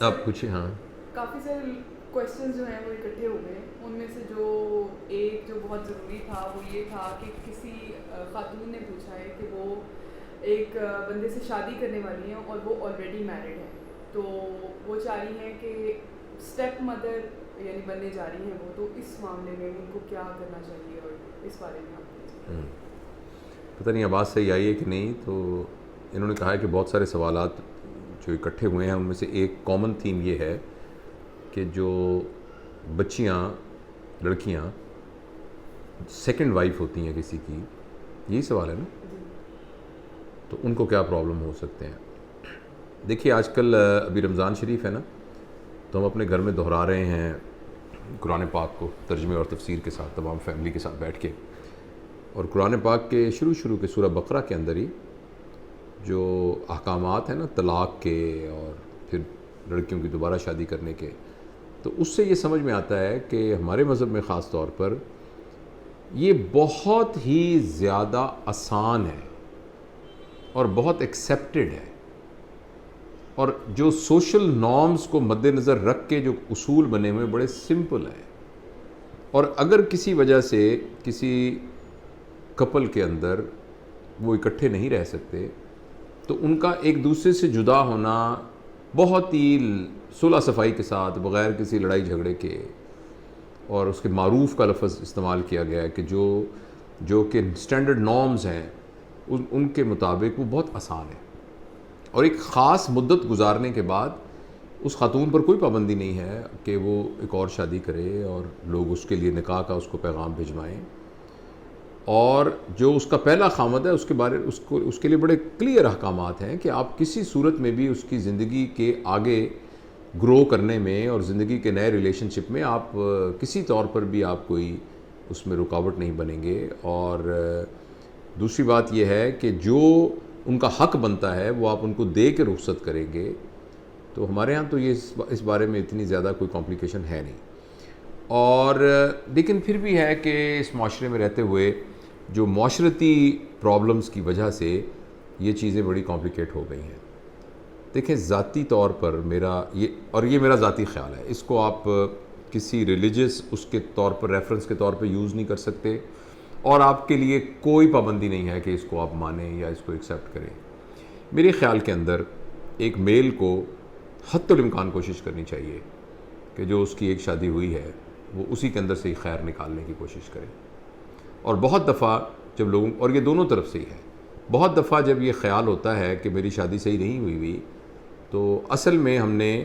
آپ پوچھیں. ہاں کافی سارے کویشچنز جو ہیں وہ اکٹھے ہو گئے. ان میں سے جو ایک جو بہت ضروری تھا وہ یہ تھا کہ کسی خاتون نے پوچھا ہے کہ وہ ایک بندے سے شادی کرنے والی ہیں اور وہ آلریڈی میرڈ ہیں, تو وہ چاہ رہی ہیں کہ اسٹیپ مدر یعنی بننے جا رہی ہیں وہ, تو اس معاملے میں ان کو کیا کرنا چاہیے اور اس بارے میں آپ پتہ نہیں آواز صحیح آئی ہے کہ نہیں. تو انہوں نے کہا ہے کہ بہت سارے سوالات جو اکٹھے ہوئے ہیں ان میں سے ایک کامن تھیم یہ ہے کہ جو بچیاں لڑکیاں سیکنڈ وائف ہوتی ہیں کسی کی, یہی سوال ہے نا, تو ان کو کیا پرابلم ہو سکتے ہیں. دیکھیے آج کل ابھی رمضان شریف ہے نا, تو ہم اپنے گھر میں دہرا رہے ہیں قرآن پاک کو ترجمے اور تفسیر کے ساتھ تمام فیملی کے ساتھ بیٹھ کے. اور قرآن پاک کے شروع کے سورہ بقرہ کے اندر ہی جو احکامات ہیں نا طلاق کے اور پھر لڑکیوں کی دوبارہ شادی کرنے کے, تو اس سے یہ سمجھ میں آتا ہے کہ ہمارے مذہب میں خاص طور پر یہ بہت ہی زیادہ آسان ہے اور بہت ایکسیپٹڈ ہے, اور جو سوشل نارمز کو مد نظر رکھ کے جو اصول بنے ہوئے بڑے سمپل ہیں. اور اگر کسی وجہ سے کسی کپل کے اندر وہ اکٹھے نہیں رہ سکتے تو ان کا ایک دوسرے سے جدا ہونا بہت ہی صلح صفائی کے ساتھ بغیر کسی لڑائی جھگڑے کے, اور اس کے معروف کا لفظ استعمال کیا گیا ہے کہ جو کہ اسٹینڈرڈ نارمز ہیں ان کے مطابق وہ بہت آسان ہے. اور ایک خاص مدت گزارنے کے بعد اس خاتون پر کوئی پابندی نہیں ہے کہ وہ ایک اور شادی کرے اور لوگ اس کے لیے نکاح کا اس کو پیغام بھجوائیں. اور جو اس کا پہلا خامد ہے اس کے لیے بڑے کلیئر احکامات ہیں کہ آپ کسی صورت میں بھی اس کی زندگی کے آگے گرو کرنے میں اور زندگی کے نئے ریلیشن شپ میں آپ کسی طور پر بھی آپ کوئی اس میں رکاوٹ نہیں بنیں گے. اور دوسری بات یہ ہے کہ جو ان کا حق بنتا ہے وہ آپ ان کو دے کے رخصت کریں گے. تو ہمارے ہاں تو یہ اس بارے میں اتنی زیادہ کوئی کمپلیکیشن ہے نہیں. اور لیکن پھر بھی ہے کہ اس معاشرے میں رہتے ہوئے جو معاشرتی پرابلمز کی وجہ سے یہ چیزیں بڑی کمپلیکیٹ ہو گئی ہیں. دیکھیں ذاتی طور پر یہ میرا ذاتی خیال ہے, اس کو آپ کسی ریلیجس اس کے طور پر ریفرنس کے طور پہ یوز نہیں کر سکتے, اور آپ کے لیے کوئی پابندی نہیں ہے کہ اس کو آپ مانیں یا اس کو ایکسیپٹ کریں. میرے خیال کے اندر ایک میل کو حتی الامکان کوشش کرنی چاہیے کہ جو اس کی ایک شادی ہوئی ہے وہ اسی کے اندر سے ہی خیر نکالنے کی کوشش کرے. اور بہت دفعہ جب لوگوں, اور یہ دونوں طرف سے ہی ہے, بہت دفعہ جب یہ خیال ہوتا ہے کہ میری شادی صحیح نہیں ہوئی تو اصل میں ہم نے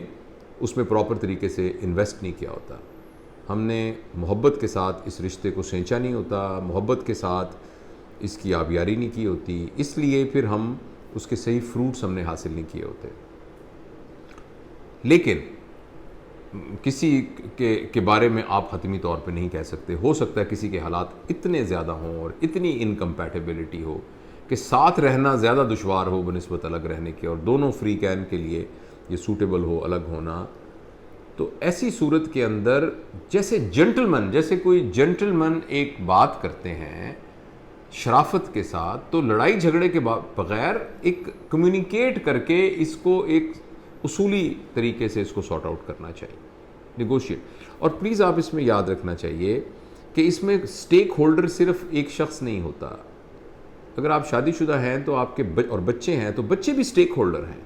اس میں پراپر طریقے سے انویسٹ نہیں کیا ہوتا. ہم نے محبت کے ساتھ اس رشتے کو سینچا نہیں ہوتا, محبت کے ساتھ اس کی آبیاری نہیں کی ہوتی, اس لیے پھر ہم اس کے صحیح فروٹس ہم نے حاصل نہیں کیے ہوتے. لیکن کسی کے بارے میں آپ حتمی طور پہ نہیں کہہ سکتے. ہو سکتا ہے کسی کے حالات اتنے زیادہ ہوں اور اتنی انکمپیٹیبلٹی ہو کہ ساتھ رہنا زیادہ دشوار ہو بنسبت الگ رہنے کے, اور دونوں فری کین کے لیے یہ سوٹیبل ہو الگ ہونا. تو ایسی صورت کے اندر جیسے کوئی جنٹلمن ایک بات کرتے ہیں شرافت کے ساتھ, تو لڑائی جھگڑے کے بغیر ایک کمیونیکیٹ کر کے اس کو ایک اصولی طریقے سے اس کو سارٹ آؤٹ کرنا چاہیے, نیگوشیٹ. اور پلیز آپ اس میں یاد رکھنا چاہیے کہ اس میں سٹیک ہولڈر صرف ایک شخص نہیں ہوتا. اگر آپ شادی شدہ ہیں تو آپ کے اور بچے ہیں تو بچے بھی سٹیک ہولڈر ہیں,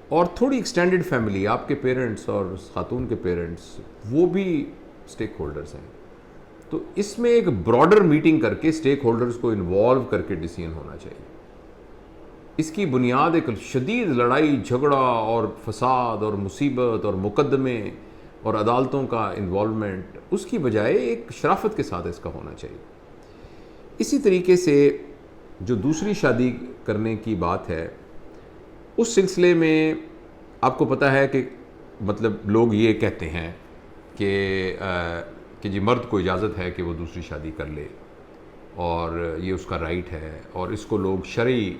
اور تھوڑی ایکسٹینڈڈ فیملی آپ کے پیرنٹس اور خاتون کے پیرنٹس وہ بھی سٹیک ہولڈرز ہیں. تو اس میں ایک براڈر میٹنگ کر کے سٹیک ہولڈرز کو انوالو کر کے ڈیسیژن ہونا چاہیے. اس کی بنیاد ایک شدید لڑائی جھگڑا اور فساد اور مصیبت اور مقدمے اور عدالتوں کا انوالومنٹ, اس کی بجائے ایک شرافت کے ساتھ اس کا ہونا چاہیے. اسی طریقے سے جو دوسری شادی کرنے کی بات ہے اس سلسلے میں آپ کو پتہ ہے کہ مطلب لوگ یہ کہتے ہیں کہ جی مرد کو اجازت ہے کہ وہ دوسری شادی کر لے اور یہ اس کا رائٹ ہے, اور اس کو لوگ شرعی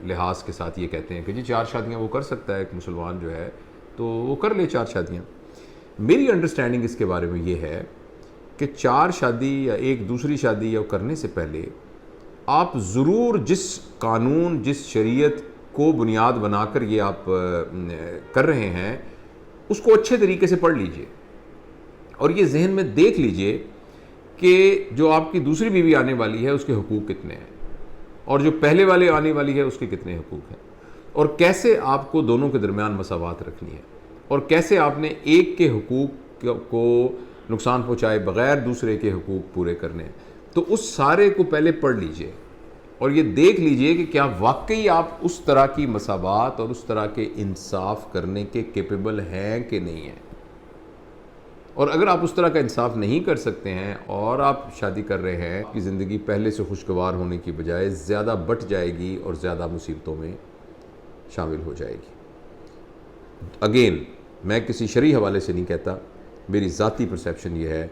لحاظ کے ساتھ یہ کہتے ہیں کہ جی 4 شادیاں وہ کر سکتا ہے ایک مسلمان جو ہے تو وہ کر لے 4 شادیاں. میری انڈرسٹینڈنگ اس کے بارے میں یہ ہے کہ 4 شادی یا ایک دوسری شادی یا کرنے سے پہلے آپ ضرور جس قانون جس شریعت کو بنیاد بنا کر یہ آپ کر رہے ہیں اس کو اچھے طریقے سے پڑھ لیجئے اور یہ ذہن میں دیکھ لیجئے کہ جو آپ کی دوسری بیوی آنے والی ہے اس کے حقوق کتنے ہیں اور جو پہلے والے آنے والی ہے اس کے کتنے حقوق ہیں اور کیسے آپ کو دونوں کے درمیان مساوات رکھنی ہے اور کیسے آپ نے ایک کے حقوق کو نقصان پہنچائے بغیر دوسرے کے حقوق پورے کرنے ہیں. تو اس سارے کو پہلے پڑھ لیجئے اور یہ دیکھ لیجئے کہ کیا واقعی آپ اس طرح کی مساوات اور اس طرح کے انصاف کرنے کے کیپیبل ہیں کہ نہیں ہیں. اور اگر آپ اس طرح کا انصاف نہیں کر سکتے ہیں اور آپ شادی کر رہے ہیں آپ کی زندگی پہلے سے خوشگوار ہونے کی بجائے زیادہ بٹ جائے گی اور زیادہ مصیبتوں میں شامل ہو جائے گی. اگین میں کسی شرعی حوالے سے نہیں کہتا, میری ذاتی پرسیپشن یہ ہے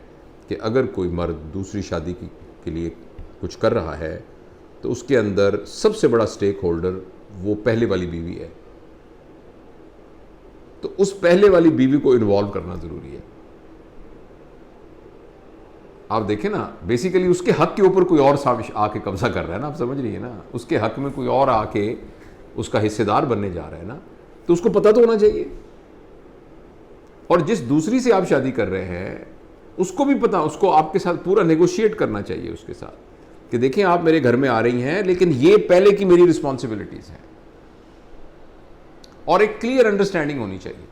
کہ اگر کوئی مرد دوسری شادی کے لیے کچھ کر رہا ہے تو اس کے اندر سب سے بڑا سٹیک ہولڈر وہ پہلے والی بیوی ہے. تو اس پہلے والی بیوی کو انوالو کرنا ضروری ہے. آپ دیکھیں نا, بیسیکلی اس کے حق کے اوپر کوئی اور آ کے قبضہ کر رہا ہے نا, آپ سمجھ رہی ہے نا, اس کے حق میں کوئی اور آ کے اس کا حصے دار بننے جا رہا ہے نا, تو اس کو پتہ تو ہونا چاہیے. اور جس دوسری سے آپ شادی کر رہے ہیں اس کو بھی پتہ, اس کو آپ کے ساتھ پورا نیگوشیٹ کرنا چاہیے اس کے ساتھ کہ دیکھیں آپ میرے گھر میں آ رہی ہیں لیکن یہ پہلے کی میری رسپانسبلٹیز ہیں, اور ایک کلیئر انڈرسٹینڈنگ ہونی چاہیے.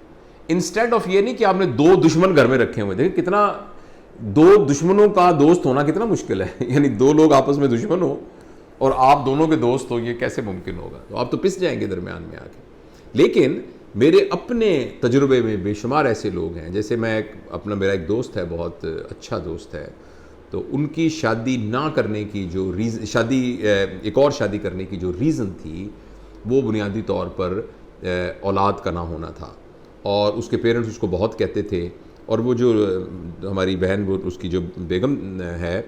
انسٹیڈ آف یہ نہیں کہ آپ نے دو دشمن گھر میں رکھے ہوئے. دیکھیں کتنا دو دشمنوں کا دوست ہونا کتنا مشکل ہے, یعنی دو لوگ آپس میں دشمن ہو اور آپ دونوں کے دوست ہو, یہ کیسے ممکن ہوگا؟ تو آپ تو پس جائیں گے درمیان میں آ کے. لیکن میرے اپنے تجربے میں بے شمار ایسے لوگ ہیں, جیسے میں میرا ایک دوست ہے, بہت اچھا دوست ہے, تو ان کی شادی نہ کرنے کی جو ایک اور شادی کرنے کی جو ریزن تھی وہ بنیادی طور پر اولاد کا نہ ہونا تھا. اور اس کے پیرنٹس اس کو بہت کہتے تھے, اور وہ جو ہماری بہن, وہ اس کی جو بیگم ہے,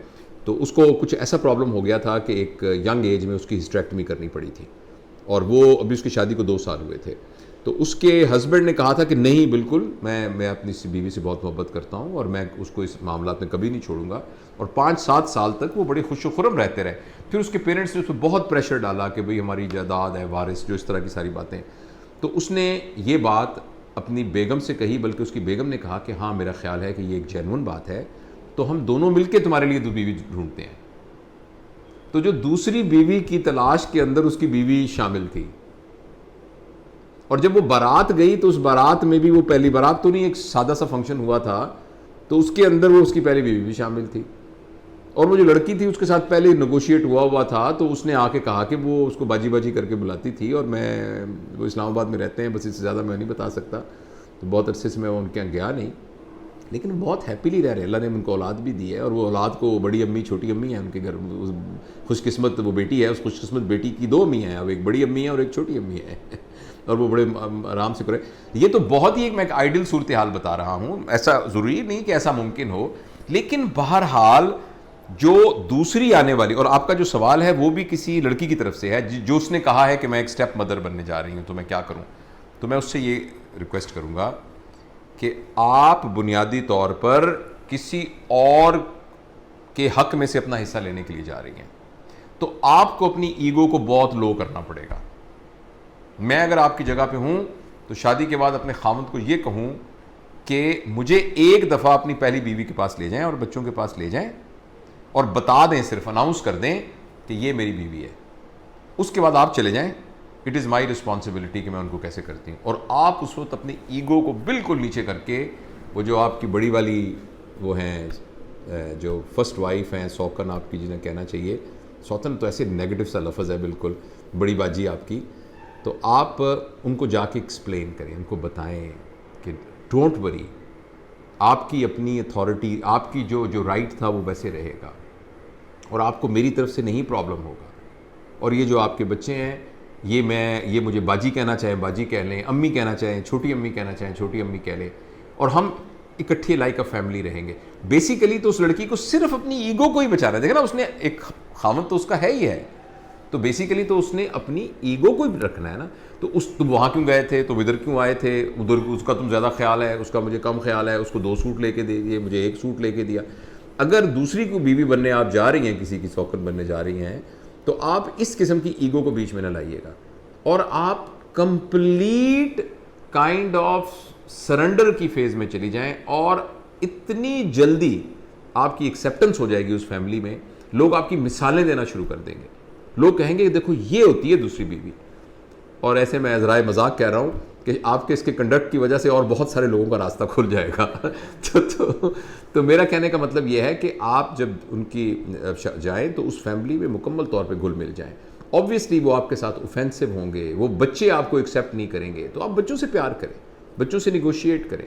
تو اس کو کچھ ایسا پرابلم ہو گیا تھا کہ ایک ینگ ایج میں اس کی ہسٹریکٹمی کرنی پڑی تھی, اور وہ ابھی اس کی شادی کو 2 سال ہوئے تھے. تو اس کے ہسبینڈ نے کہا تھا کہ نہیں بالکل, میں اپنی بیوی سے بہت محبت کرتا ہوں اور میں اس کو اس معاملات میں کبھی نہیں چھوڑوں گا. اور 5-7 سال تک وہ بڑے خوش و خرم رہتے رہے. پھر اس کے پیرنٹس نے اس پہ بہت پریشر ڈالا کہ بھئی ہماری جائیداد ہے, وارث, جو اس طرح کی ساری باتیں. تو اس نے یہ بات اپنی بیگم سے کہی, بلکہ اس کی بیگم نے کہا کہ ہاں میرا خیال ہے کہ یہ ایک جینون بات ہے, تو ہم دونوں مل کے تمہارے لیے 2 بیوی ڈھونڈتے ہیں. تو جو دوسری بیوی کی تلاش کے اندر اس کی بیوی شامل تھی, اور جب وہ بارات گئی تو اس بارات میں بھی وہ پہلی بارات تو نہیں, ایک سادہ سا فنکشن ہوا تھا, تو اس کے اندر وہ اس کی پہلی بیوی بھی شامل تھی. اور وہ جو لڑکی تھی اس کے ساتھ پہلے نیگوشیٹ ہوا تھا, تو اس نے آ کے کہا کہ وہ اس کو باجی کر کے بلاتی تھی, اور وہ اسلام آباد میں رہتے ہیں, بس اس سے زیادہ میں نہیں بتا سکتا, تو بہت عرصے سے میں ان کے یہاں گیا نہیں, لیکن بہت ہیپیلی رہ رہے. اللہ نے ان کو اولاد بھی دی ہے, اور وہ اولاد کو بڑی امی چھوٹی امی ہیں ان کے گھر. خوش قسمت وہ بیٹی ہے, اس خوش قسمت بیٹی کی 2 امی ہیں, اب ایک بڑی امی ہے اور ایک چھوٹی امی ہے, اور وہ بڑے آرام سے کرے. یہ تو بہت ہی میں ایک آئیڈل صورتحال بتا رہا ہوں, ایسا ضروری نہیں کہ ایسا ممکن ہو, لیکن بہرحال جو دوسری آنے والی, اور آپ کا جو سوال ہے وہ بھی کسی لڑکی کی طرف سے ہے جو اس نے کہا ہے کہ میں ایک سٹیپ مدر بننے جا رہی ہوں, تو میں کیا کروں. تو میں اس سے یہ ریکویسٹ کروں گا کہ آپ بنیادی طور پر کسی اور کے حق میں سے اپنا حصہ لینے کے لیے جا رہی ہیں, تو آپ کو اپنی ایگو کو بہت لو کرنا پڑے گا. میں اگر آپ کی جگہ پہ ہوں تو شادی کے بعد اپنے خاوند کو یہ کہوں کہ مجھے ایک دفعہ اپنی پہلی بیوی کے پاس لے جائیں اور بچوں کے پاس لے جائیں, اور بتا دیں, صرف اناؤنس کر دیں کہ یہ میری بیوی ہے. اس کے بعد آپ چلے جائیں, اٹ از مائی رسپانسبلٹی کہ میں ان کو کیسے کرتی ہوں. اور آپ اس وقت اپنی ایگو کو بالکل نیچے کر کے, وہ جو آپ کی بڑی والی وہ ہیں جو فرسٹ وائف ہیں, سوکن آپ کی جنہیں کہنا چاہیے, سوتن تو ایسے نیگیٹو سا لفظ ہے بالکل, بڑی باجی آپ کی, تو آپ ان کو جا کے ایکسپلین کریں, ان کو بتائیں کہ ڈونٹ وری, آپ کی اپنی اتھارٹی, آپ کی جو رائٹ تھا وہ ویسے رہے گا, اور آپ کو میری طرف سے نہیں پرابلم ہوگا. اور یہ جو آپ کے بچے ہیں, یہ مجھے باجی کہنا چاہیں باجی کہہ لیں, امی کہنا چاہیں چھوٹی امی کہنا چاہیں چھوٹی امی کہہ لیں, اور ہم اکٹھے لائک اے فیملی رہیں گے. بیسیکلی تو اس لڑکی کو صرف اپنی ایگو کو ہی بچانا ہے. دیکھیں نا, اس نے ایک خاوند تو اس کا ہے ہی ہے, تو بیسیکلی تو اس نے اپنی ایگو کو ہی رکھنا ہے نا. تو تم وہاں کیوں گئے تھے, تم ادھر کیوں آئے تھے, ادھر اس کا تم زیادہ خیال ہے, اس کا مجھے کم خیال ہے, اس کو 2 سوٹ لے کے دے دیے, مجھے 1 سوٹ لے کے دیا. اگر دوسری کو بیوی بننے آپ جا رہی ہیں, کسی کی سوکن بننے جا رہی ہیں, تو آپ اس قسم کی ایگو کو بیچ میں نہ لائیے گا. اور آپ کمپلیٹ کائنڈ آف سرنڈر کی فیز میں چلی جائیں, اور اتنی جلدی آپ کی ایکسیپٹنس ہو جائے گی اس فیملی میں, لوگ آپ کی مثالیں دینا شروع کر دیں گے, لوگ کہیں گے کہ دیکھو یہ ہوتی ہے دوسری بیوی. اور ایسے میں ذرائع مذاق کہہ رہا ہوں کہ آپ کے اس کے کنڈکٹ کی وجہ سے اور بہت سارے لوگوں کا راستہ کھل جائے گا. تو میرا کہنے کا مطلب یہ ہے کہ آپ جب ان کی جائیں تو اس فیملی میں مکمل طور پہ گھل مل جائیں. آبویسلی وہ آپ کے ساتھ اوفینسو ہوں گے, وہ بچے آپ کو ایکسیپٹ نہیں کریں گے, تو آپ بچوں سے پیار کریں, بچوں سے نیگوشیٹ کریں.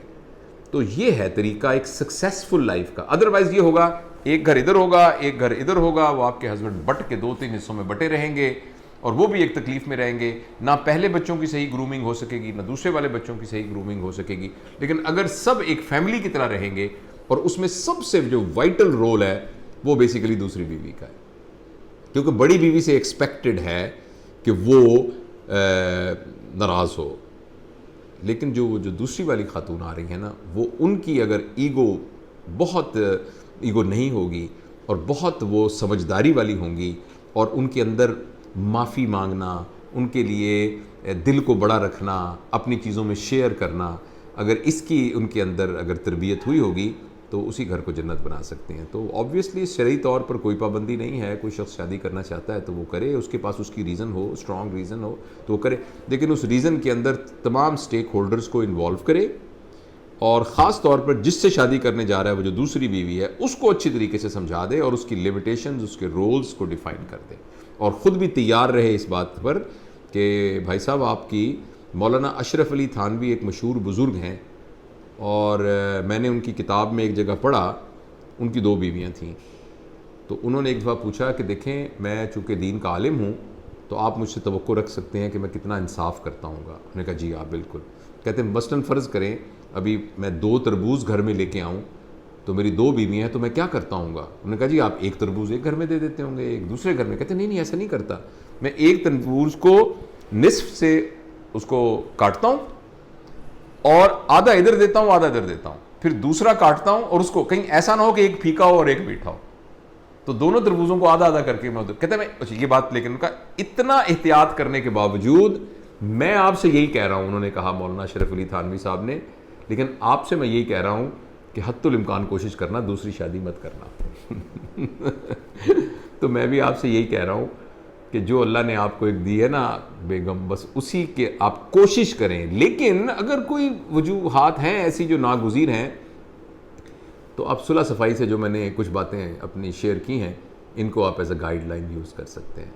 تو یہ ہے طریقہ ایک سکسیسفل لائف کا. ادروائز یہ ہوگا ایک گھر ادھر ہوگا ایک گھر ادھر ہوگا, وہ آپ کے ہسبینڈ بٹ کے 2-3 حصوں میں بٹے رہیں گے, اور وہ بھی ایک تکلیف میں رہیں گے. نہ پہلے بچوں کی صحیح گرومنگ ہو سکے گی, نہ دوسرے والے بچوں کی صحیح گرومنگ ہو سکے گی. لیکن اگر سب ایک فیملی کی طرح رہیں گے, اور اس میں سب سے جو وائٹل رول ہے وہ بیسیکلی دوسری بیوی کا ہے, کیونکہ بڑی بیوی سے ایکسپیکٹڈ ہے کہ وہ ناراض ہو. لیکن جو دوسری والی خاتون آ رہی ہیں نا, وہ ان کی اگر بہت ایگو نہیں ہوگی, اور بہت وہ سمجھداری والی ہوں گی, اور ان کے اندر معافی مانگنا, ان کے لیے دل کو بڑا رکھنا, اپنی چیزوں میں شیئر کرنا, اگر اس کی ان کے اندر اگر تربیت ہوئی ہوگی تو اسی گھر کو جنت بنا سکتے ہیں. تو آبویسلی شرعی طور پر کوئی پابندی نہیں ہے, کوئی شخص شادی کرنا چاہتا ہے تو وہ کرے, اس کے پاس اس کی ریزن ہو, اسٹرانگ ریزن ہو تو وہ کرے, لیکن اس ریزن کے اندر تمام سٹیک ہولڈرز کو انوالو کرے, اور خاص طور پر جس سے شادی کرنے جا رہا ہے وہ جو دوسری بیوی ہے اس کو اچھی طریقے سے سمجھا دے, اور اس کی لیمیٹیشنز, اس کے رولز کو ڈیفائن کر دے, اور خود بھی تیار رہے اس بات پر کہ بھائی صاحب آپ کی مولانا اشرف علی تھانوی ایک مشہور بزرگ ہیں, اور میں نے ان کی کتاب میں ایک جگہ پڑھا, ان کی 2 بیویاں تھیں. تو انہوں نے ایک دفعہ پوچھا کہ دیکھیں میں چونکہ دین کا عالم ہوں تو آپ مجھ سے توقع رکھ سکتے ہیں کہ میں کتنا انصاف کرتا ہوں گا. انہوں نے کہا جی آپ بالکل. کہتے ہیں مثلاً فرض کریں ابھی میں 2 تربوز گھر میں لے کے آؤں تو میری 2 بیویاں ہیں, تو میں کیا کرتا ہوں گا؟ انہوں نے کہا جی آپ 1 تربوز ایک گھر میں دے دیتے ہوں گے, ایک دوسرے گھر میں. کہتے ہیں نہیں ایسا نہیں کرتا, میں 1 تربوز کو نصف سے اس کو کاٹتا ہوں, اور آدھا ادھر دیتا ہوں آدھا ادھر دیتا ہوں, پھر دوسرا کاٹتا ہوں, اور اس کو کہیں ایسا نہ ہو کہ ایک پھیکا ہو اور ایک میٹھا ہو, تو دونوں تربوزوں کو آدھا آدھا کر کے میں کہتے ہیں میں یہ بات. لیکن ان کا اتنا احتیاط کرنے کے باوجود میں آپ سے یہی کہہ رہا ہوں, انہوں نے کہا مولانا اشرف علی تھانوی صاحب نے, لیکن آپ سے میں یہی کہہ رہا ہوں کہ حتی الامکان کوشش کرنا دوسری شادی مت کرنا. تو میں بھی آپ سے یہی کہہ رہا ہوں کہ جو اللہ نے آپ کو ایک دی ہے نا بیگم, بس اسی کے آپ کوشش کریں. لیکن اگر کوئی وجوہات ہیں ایسی جو ناگزیر ہیں, تو آپ صلح صفائی سے جو میں نے کچھ باتیں اپنی شیئر کی ہیں ان کو آپ as a guide line use کر سکتے ہیں.